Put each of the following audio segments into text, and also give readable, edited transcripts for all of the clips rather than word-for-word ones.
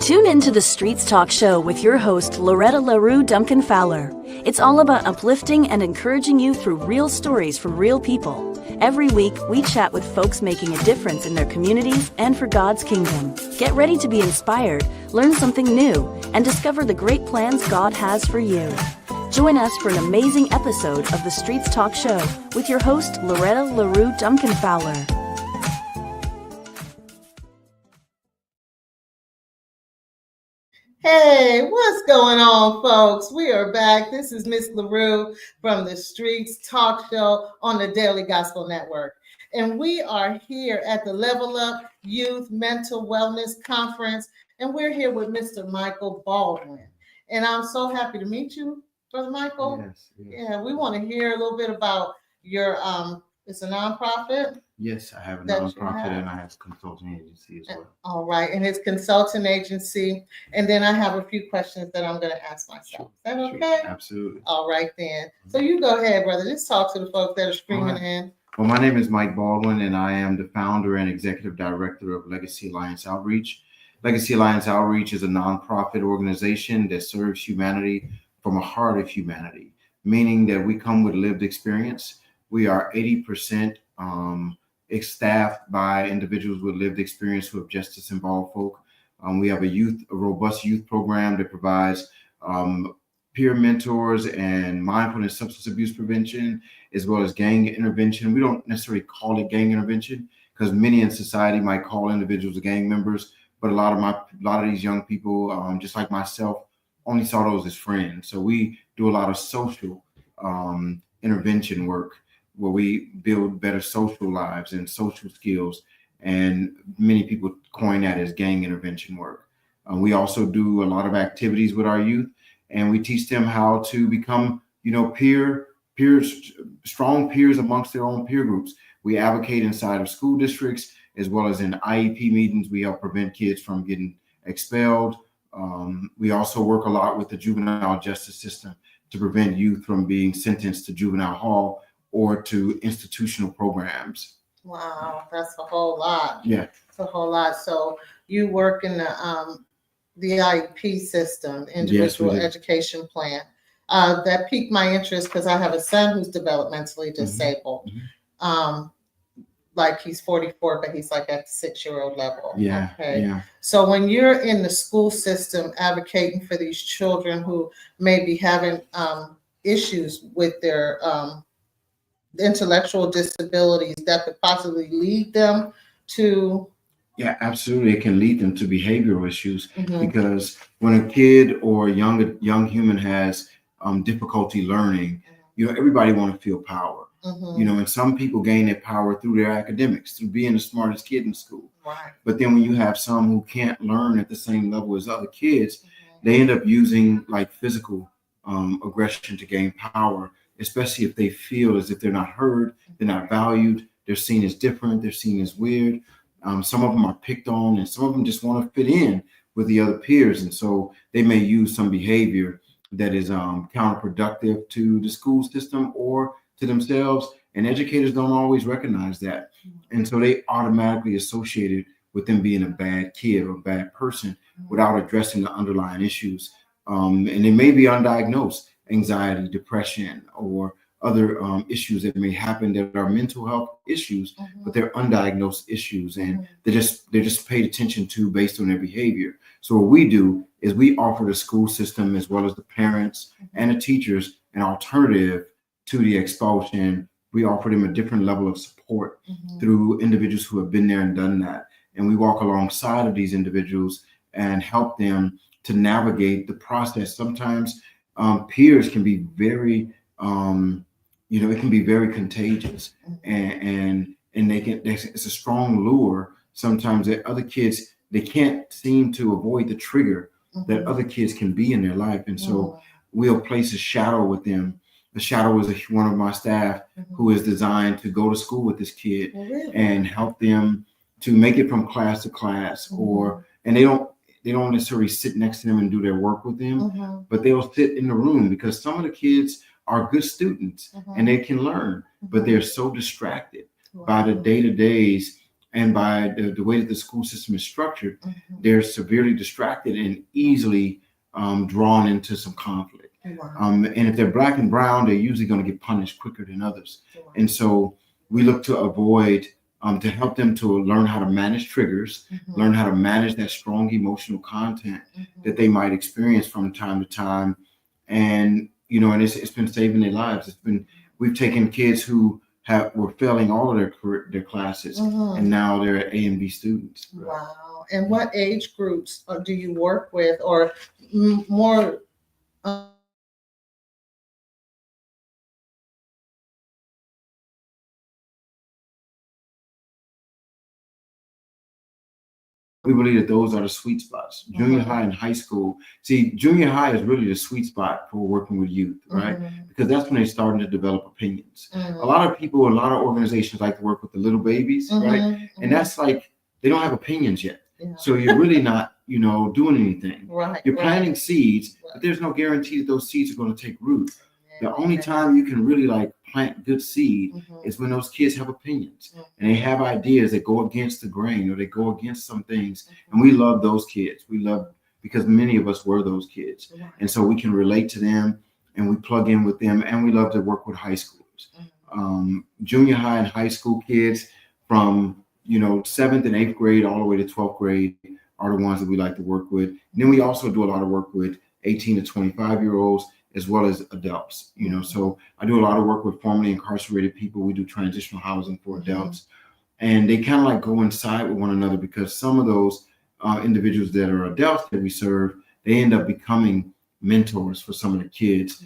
Tune into the Streets Talk Show with your host, La-Rue Duncan Fowler. It's all about uplifting and encouraging you through real stories from real people. Every week, we chat with folks making a difference in their communities and for God's kingdom. Get ready to be inspired, learn something new, and discover the great plans God has for you. Join us for an amazing episode of the Streets Talk Show with your host, La-Rue Duncan Fowler. Hey, what's going on, folks? We are back. This is Miss La-Rue from the Streets Talk Show on the Daily Gospel Network. And we are here at the Level Up Youth Mental Wellness Conference. And we're here with Mr. Michael Baldwin. And I'm so happy to meet you, Brother Michael. Yes. Yeah, we want to hear a little bit about your, it's a nonprofit. Yes, I have a nonprofit and I have a consulting agency as well. All right, and it's consulting agency. And then I have a few questions that I'm going to ask myself. Is that okay? Sure. Absolutely. All right, then. So you go ahead, brother. Just talk to the folks that are streaming in. Well, my name is Mike Baldwin, and I am the founder and executive director of Legacy Alliance Outreach. Legacy Alliance Outreach is a nonprofit organization that serves humanity from a heart of humanity, meaning that we come with lived experience. We are 80% staffed by individuals with lived experience who have justice-involved folk. We have a robust youth program that provides peer mentors and mindfulness substance abuse prevention, as well as gang intervention. We don't necessarily call it gang intervention because many in society might call individuals gang members, but a lot of these young people, just like myself, only saw those as friends. So we do a lot of social intervention work, where we build better social lives and social skills. And many people coin that as gang intervention work. We also do a lot of activities with our youth, and we teach them how to become, strong peers amongst their own peer groups. We advocate inside of school districts, as well as in IEP meetings. We help prevent kids from getting expelled. We also work a lot with the juvenile justice system to prevent youth from being sentenced to juvenile hall or to institutional programs. Wow, that's a whole lot. Yeah, it's a whole lot. So you work in the IEP system, individual education plan. That piqued my interest because I have a son who's developmentally disabled. Like he's 44, but he's like at the 6-year-old level. Yeah. Okay. Yeah. So when you're in the school system advocating for these children who may be having issues with their intellectual disabilities that could possibly lead them to. Yeah, absolutely. It can lead them to behavioral issues because when a kid or a young human has difficulty learning, everybody want to feel power. And some people gain that power through their academics, through being the smartest kid in school. Right. But then when you have some who can't learn at the same level as other kids, they end up using like physical aggression to gain power, especially if they feel as if they're not heard, they're not valued, they're seen as different, they're seen as weird. Some of them are picked on, and some of them just want to fit in with the other peers. And so they may use some behavior that is counterproductive to the school system or to themselves. And educators don't always recognize that. And so they automatically associate it with them being a bad kid or a bad person without addressing the underlying issues. And it may be undiagnosed anxiety, depression, or other issues that may happen that are mental health issues, but they're undiagnosed issues, and they're just paid attention to based on their behavior. So what we do is we offer the school system, as well as the parents and the teachers, an alternative to the expulsion. We offer them a different level of support through individuals who have been there and done that. And we walk alongside of these individuals and help them to navigate the process. Sometimes peers can be very, it can be very contagious, and it's a strong lure sometimes that other kids, they can't seem to avoid the trigger that other kids can be in their life. And so we'll place a shadow with them. The shadow is one of my staff who is designed to go to school with this kid and help them to make it from class to class, and they don't necessarily sit next to them and do their work with them, but they'll sit in the room because some of the kids are good students and they can learn, but they're so distracted by the day-to-days And by the way that the school system is structured, they're severely distracted and easily drawn into some conflict. Wow. And if they're black and brown, they're usually going to get punished quicker than others. Wow. And so we look to avoid, to help them to learn how to manage triggers, learn how to manage that strong emotional content that they might experience from time to time. And, you know, and it's been saving their lives. We've taken kids who were failing all of their classes, and now they're A and B students. Wow. And what age groups do you work with, or more? We believe that those are the sweet spots. Junior high and high school. See, junior high is really the sweet spot for working with youth, right? Because that's when they're starting to develop opinions. A lot of people, a lot of organizations like to work with the little babies, right? And that's like, they don't have opinions yet. So you're really not, you know, doing anything. Right. You're planting seeds, but there's no guarantee that those seeds are going to take root. The only time you can really like plant good seed is when those kids have opinions and they have ideas that go against the grain or they go against some things. And we love those kids. We love, because many of us were those kids. And so we can relate to them and we plug in with them, and we love to work with high schoolers. Junior high and high school kids from, you know, 7th and 8th grade all the way to 12th grade are the ones that we like to work with. And then we also do a lot of work with 18 to 25-year-olds as well as adults, you know. So I do a lot of work with formerly incarcerated people. We do transitional housing for adults, and they kind of like go inside with one another, because some of those individuals that are adults that we serve, they end up becoming mentors for some of the kids,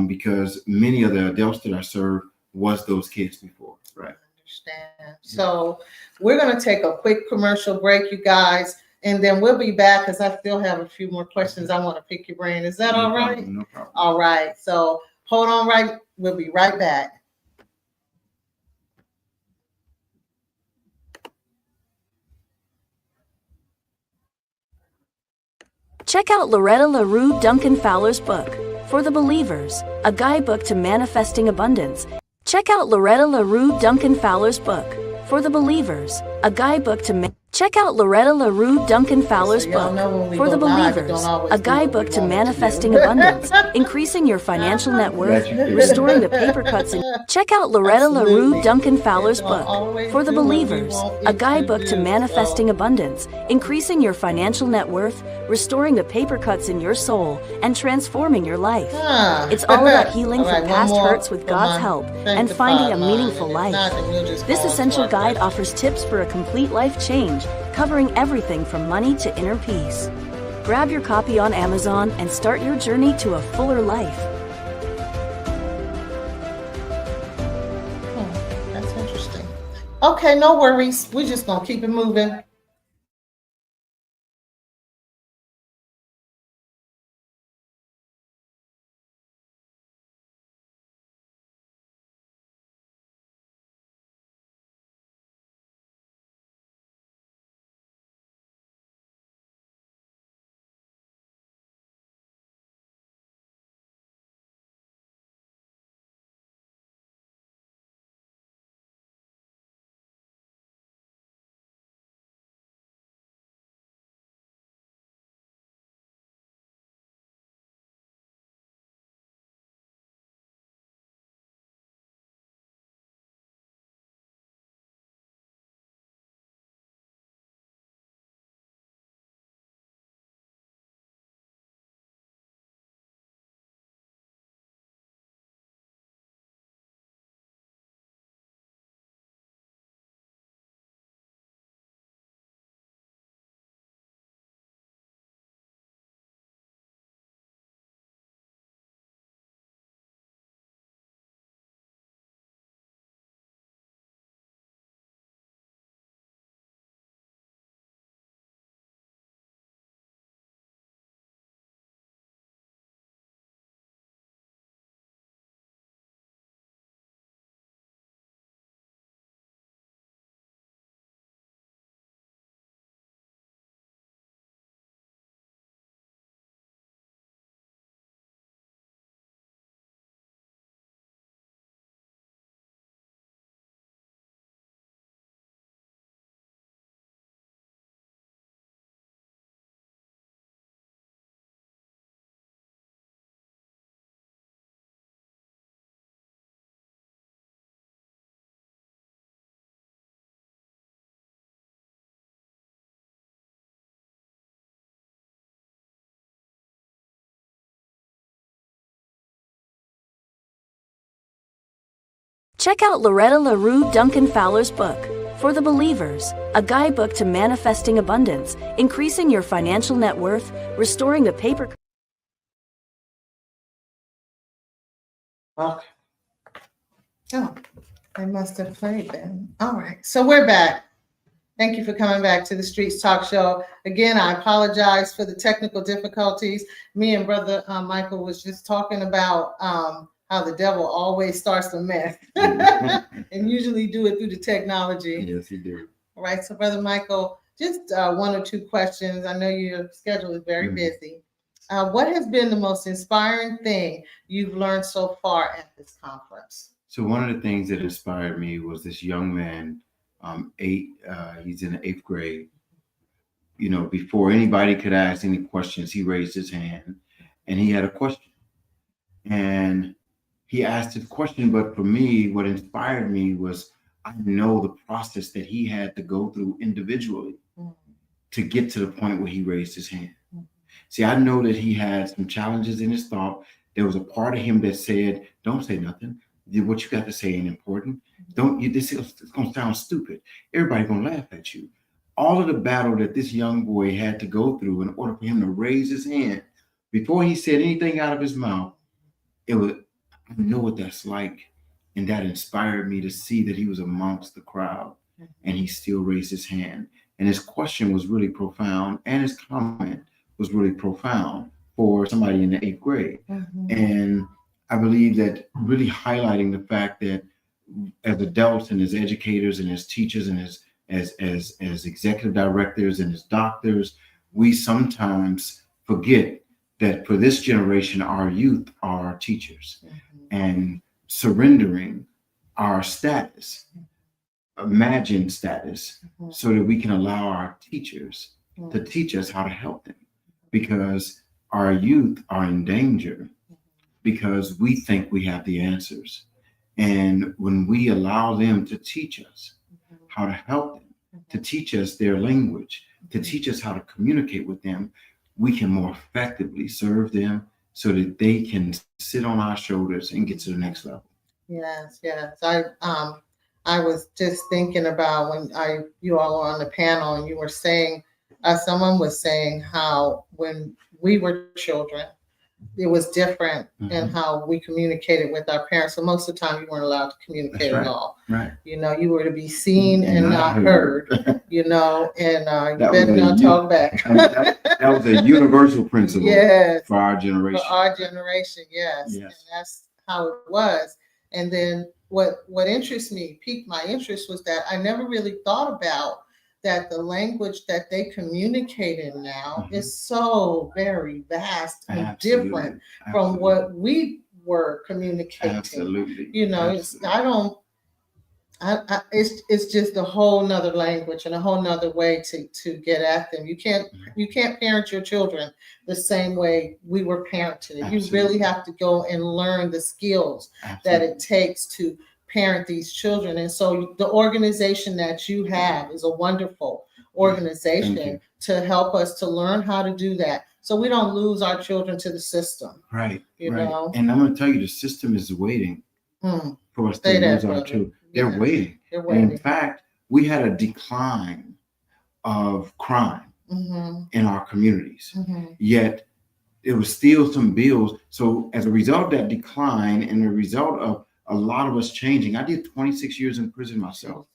because many of the adults that I serve was those kids before, right? Understand. So we're going to take a quick commercial break, you guys, and then we'll be back because I still have a few more questions I want to pick your brain. Is that all right? No problem. All right. So hold on, right. We'll be right back. Check out Loretta La-Rue Duncan Fowler's book, For the Believers, a guidebook to manifesting abundance. Check out Loretta La-Rue Duncan Fowler's book, For the Believers, a guidebook to Check out Loretta La-Rue Duncan Fowler's book, For the Believers, a guidebook to manifesting abundance, increasing your financial net worth, restoring the paper cuts in. Check out Loretta La-Rue Duncan Fowler's book, For the Believers, a guidebook to manifesting abundance, increasing your financial net worth, restoring the paper cuts in your soul, and transforming your life. It's all about healing from past hurts with God's help and finding a meaningful life. This essential guide offers tips for a complete life change, covering everything from money to inner peace. Grab your copy on Amazon and start your journey to a fuller life. That's interesting. Okay, no worries. We're just going to keep it moving. Check out Loretta La-Rue Duncan Fowler's book, For the Believers, a guidebook to manifesting abundance, increasing your financial net worth, restoring the paper. Okay. Oh, I must have played then. All right, so we're back. Thank you for coming back to the Streets Talk Show. Again, I apologize for the technical difficulties. Me and Brother Michael was just talking about how the devil always starts a mess and usually do it through the technology. Yes, he did. All right, so Brother Michael, just one or two questions. I know your schedule is very busy. What has been the most inspiring thing you've learned so far at this conference? So one of the things that inspired me was this young man, he's in the 8th grade. You know, before anybody could ask any questions, he raised his hand and he had a question. And he asked his question, but for me, what inspired me was I know the process that he had to go through individually to get to the point where he raised his hand. See, I know that he had some challenges in his thought. There was a part of him that said, don't say nothing. What you got to say ain't important. This is going to sound stupid. Everybody going to laugh at you. All of the battle that this young boy had to go through in order for him to raise his hand, before he said anything out of his mouth, I know what that's like. And that inspired me to see that he was amongst the crowd and he still raised his hand. And his question was really profound and his comment was really profound for somebody in the 8th grade. And I believe that really highlighting the fact that as adults and as educators and as teachers and as executive directors and as doctors, we sometimes forget that for this generation, our youth are our teachers. And surrendering our status, imagined status, so that we can allow our teachers to teach us how to help them. Because our youth are in danger because we think we have the answers. And when we allow them to teach us how to help them, to teach us their language, to teach us how to communicate with them, we can more effectively serve them so that they can sit on our shoulders and get to the next level. Yes. I was just thinking about when you all were on the panel and you were saying, someone was saying how when we were children, it was different in how we communicated with our parents. So most of the time you weren't allowed to communicate at all. Right. You know, you were to be seen and not heard, you know, and you better not talk back. That was a universal principle for our generation. For our generation, yes. And that's how it was. And then what piqued my interest was that I never really thought about that the language that they communicate in now is so very vast and different from what we were communicating. Absolutely. You know, it's just a whole nother language and a whole nother way to get at them. You can't parent your children the same way we were parented. Absolutely. You really have to go and learn the skills that it takes to parent these children. And so the organization that you have is a wonderful organization to help us to learn how to do that so we don't lose our children to the system. Right. You know? And I'm going to tell you, the system is waiting for us to lose our children. They're waiting. And in fact, we had a decline of crime in our communities, yet there was still some bills. So as a result of that decline and a result of a lot of us changing, I did 26 years in prison myself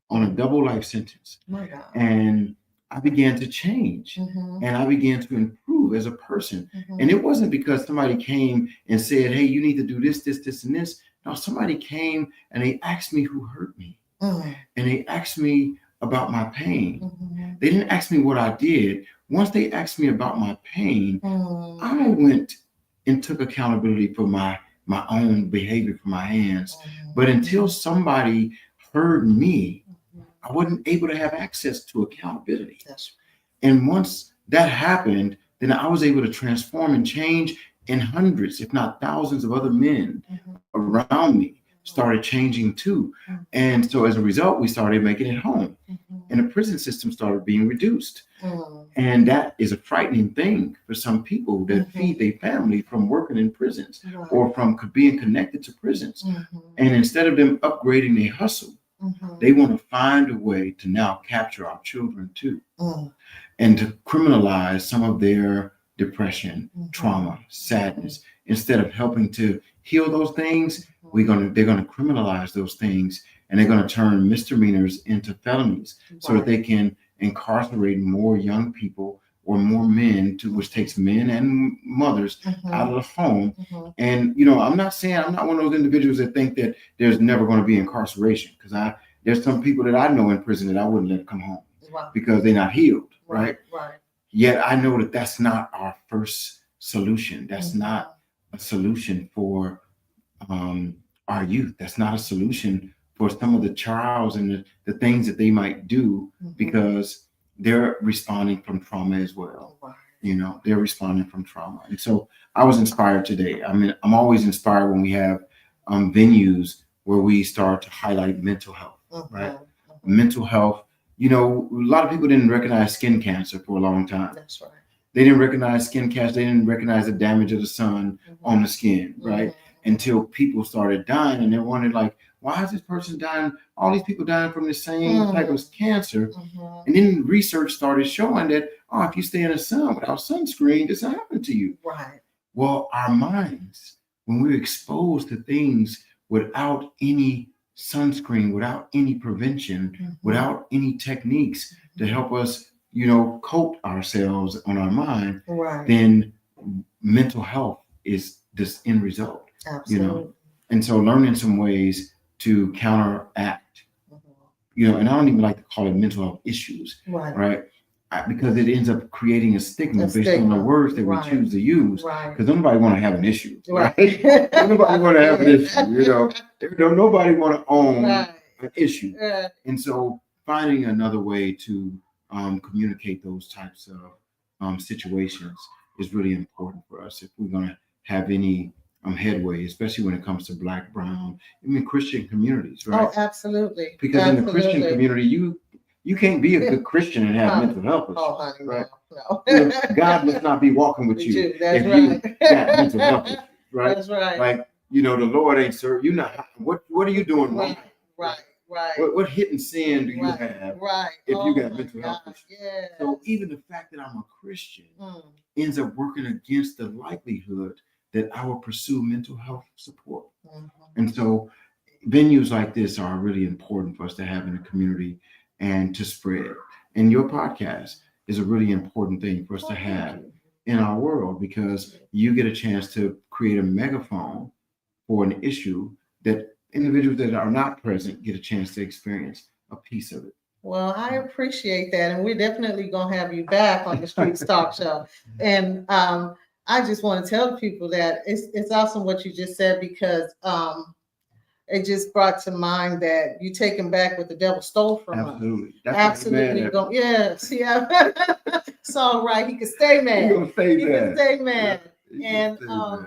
on a double life sentence. My God. And I began to change and I began to improve as a person. And it wasn't because somebody came and said, hey, you need to do this, this, this, and this. No, somebody came and they asked me who hurt me. And they asked me about my pain. They didn't ask me what I did. Once they asked me about my pain, I went and took accountability for my own behavior from my hands. But until somebody heard me, I wasn't able to have access to accountability. And once that happened, then I was able to transform and change, and hundreds, if not thousands of other men around me started changing too. And so as a result, we started making it home. And the prison system started being reduced. And that is a frightening thing for some people that feed their family from working in prisons or from being connected to prisons. And instead of them upgrading their hustle, they want to find a way to now capture our children too, and to criminalize some of their depression, trauma, sadness. Instead of helping to heal those things, they're gonna criminalize those things, and they're gonna turn misdemeanors into felonies so that they can incarcerate more young people or more men, which takes men and mothers out of the home. And I'm not one of those individuals that think that there's never going to be incarceration, because there's some people that I know in prison that I wouldn't let come home because they're not healed, right? Yet I know that that's not our first solution. That's not a solution for our youth. That's not a solution for some of the trials and the things that they might do, because they're responding from trauma as well. They're responding from trauma. And so I was inspired today. I mean, I'm always inspired when we have venues where we start to highlight mental health, right? Mental health. A lot of people didn't recognize skin cancer for a long time. That's right. They didn't recognize skin cancer. They didn't recognize the damage of the sun on the skin, right? Until people started dying, and they're wondering, like, why is this person dying? All these people dying from the same type of cancer. And then research started showing that, if you stay in the sun without sunscreen, this happened to you. Right. Well, our minds, when we're exposed to things without any sunscreen, without any prevention, without any techniques to help us, coat ourselves on our mind, then mental health is this end result. Absolutely. And so learning some ways to counteract, and I don't even like to call it mental health issues, right? Because it ends up creating a stigma based on the words that we choose to use. Because nobody want to have an issue, right? Nobody want to have an issue, nobody want to own an issue. And so finding another way to communicate those types of situations is really important for us if we're going to have any headway, especially when it comes to Black, brown, Christian communities, right? Oh, absolutely. Because in the Christian community, you can't be a good Christian and have mental health issues. Oh, honey, right? No. God must not be walking with you That's if right. you got mental health issues, right? That's right. Like, the Lord ain't served you. Not what are you doing wrong? Right. What hidden sin do you have if you got mental health issues? Yes. So even the fact that I'm a Christian ends up working against the likelihood that I will pursue mental health support. And so venues like this are really important for us to have in the community and to spread. And your podcast is a really important thing for us to have in our world, because you get a chance to create a megaphone for an issue that individuals that are not present get a chance to experience a piece of it. Well, I appreciate that. And we're definitely going to have you back on the Streets Talk Show. And I just want to tell people that it's awesome what you just said, because it just brought to mind that you taking back what the devil stole from us. Absolutely. Yes. Yeah. So, right. He could stay mad. He could stay mad. And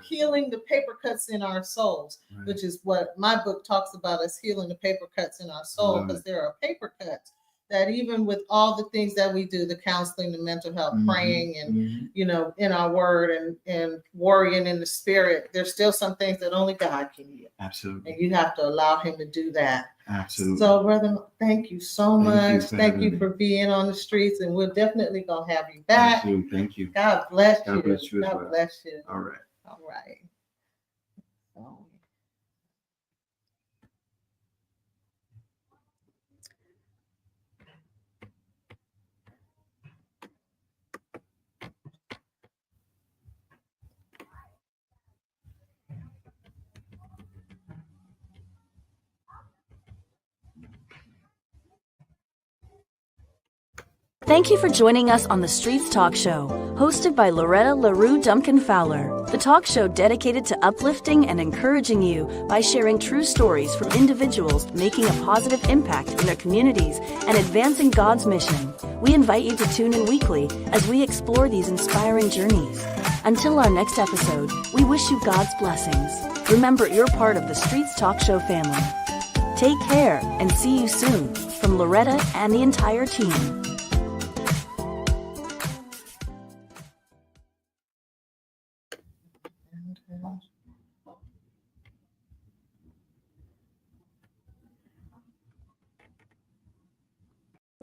healing the paper cuts in our souls, which is what my book talks about, is healing the paper cuts in our soul, because there are paper cuts that even with all the things that we do, the counseling, the mental health, praying, and in our word and warring in the spirit, there's still some things that only God can heal. Absolutely. And you have to allow him to do that. Absolutely. So, brother, thank you so much. Thank you for being on the streets, and we're definitely gonna have you back. Absolutely. Thank you. God bless you. God bless you as well. God bless you. All right. All right. So, Thank you for joining us on the Streets Talk Show, hosted by La-Rue Duncan Fowler. The talk show dedicated to uplifting and encouraging you by sharing true stories from individuals making a positive impact in their communities and advancing God's mission. We invite you to tune in weekly as we explore these inspiring journeys. Until our next episode, we wish you God's blessings. Remember, you're part of the Streets Talk Show family. Take care and see you soon from Loretta and the entire team.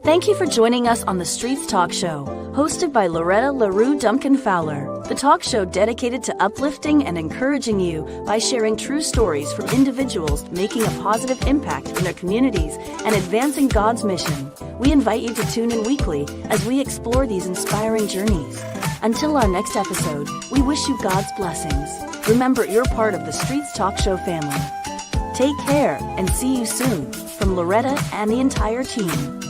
Thank you for joining us on the Streets Talk Show, hosted by La-Rue Duncan Fowler. The talk show dedicated to uplifting and encouraging you by sharing true stories from individuals making a positive impact in their communities and advancing God's mission. We invite you to tune in weekly as we explore these inspiring journeys. Until our next episode, we wish you God's blessings. Remember, you're part of the Streets Talk Show family. Take care and see you soon from Loretta and the entire team.